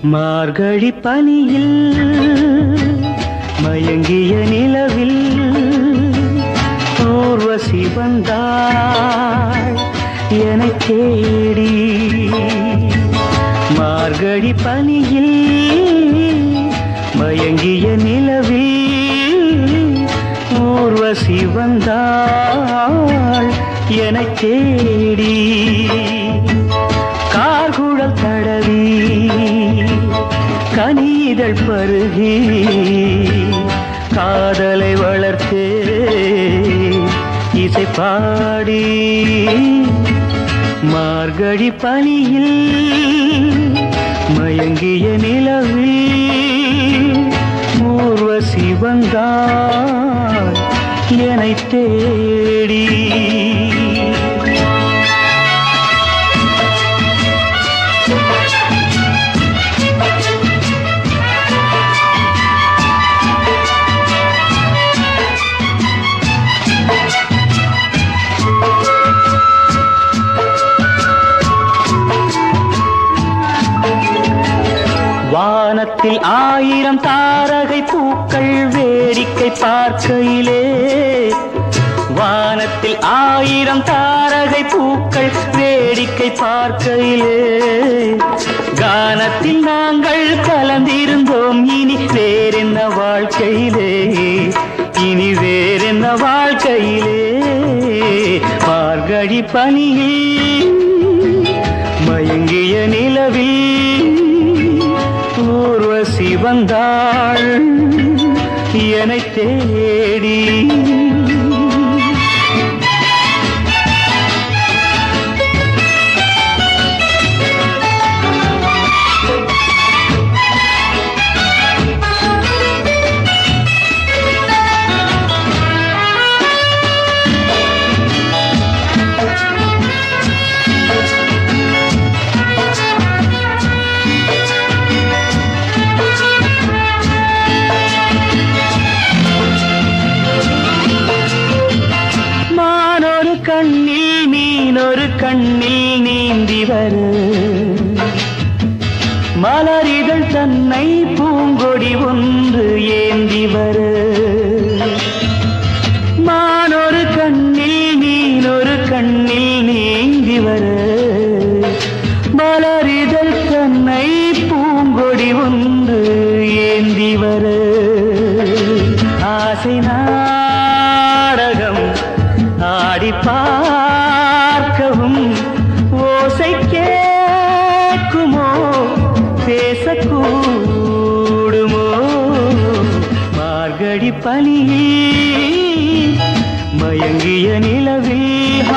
மார்கழி பனியில் மயங்கிய நிலவில் ஊர்வசி வந்தாள் என்னைத் தேடி. மார்கழி பனியில் மயங்கிய நிலவில் ஊர்வசி வந்தாள் என்னைத் தேடி. கார்குழல் தடவி கனிதழ் பருகி காதலை வளர்த்தே இசை பாடி. மார்கழி பனியில் மயங்கிய நிலவில் ஊர்வசி வந்தாள் என்னைத் தேடி. வானத்தில் 1000 தாரகை பூக்கள் வேடிக்கை பார்க்கையிலே. வானத்தில் 1000 தாரகை பூக்கள் வேடிக்கை பார்க்கையிலே. கானத்தில் நாங்கள் கலந்திருந்தோம் இனி வேறென்ன வாழ்க்கையிலே, இனி வேறென்ன வாழ்க்கையிலே. மார்கழி பனியில் மயங்கிய நிலவில் ஊர்வசி வந்தாள் என்னைத் தேடி. கண்ணில் மீனொரு கண்ணில் நீந்தி வரு மலரிதழ் தன்னை பூங்கொடி ஒன்று ஏந்தி வரு. மானொரு கண்ணில் மீனொரு கண்ணில் நீந்தி வரு மலரிதழ் தன்னை பூங்கொடி ஒன்று ஏந்தி வரு. ஆசை நாடகம் ஆடி பார்க்கவும் ஓசை கேட்குமோ பேசக்கூடுமோ. மார்கழி பனியில் மயங்கிய நிலவில்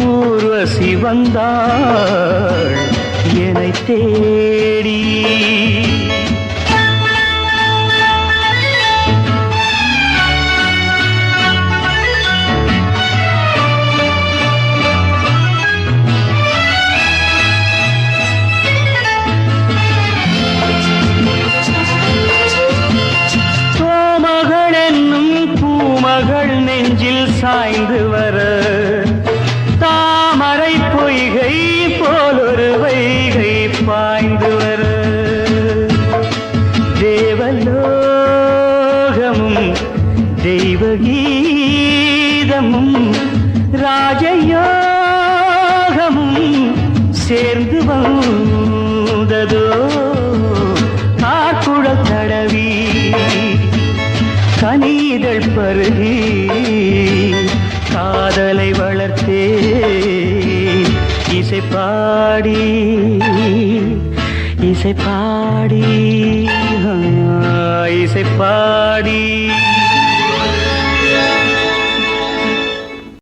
ஊர்வசி வந்தாள் என்னைத் தேடி. மகள் நெஞ்சில் சாய்ந்து வர தாமரை பொய்கை போலொரு வைகை பாய்ந்து வர. தேவலோகமும் தெய்வகீதமும் ராஜயோகமும் சேர்ந்து வந்ததோ. கார்குழல் தடவி கனிதழ் பருகி காதலை வளர்த்தே இசை பாடி. இசை பாடி இசை பாடி.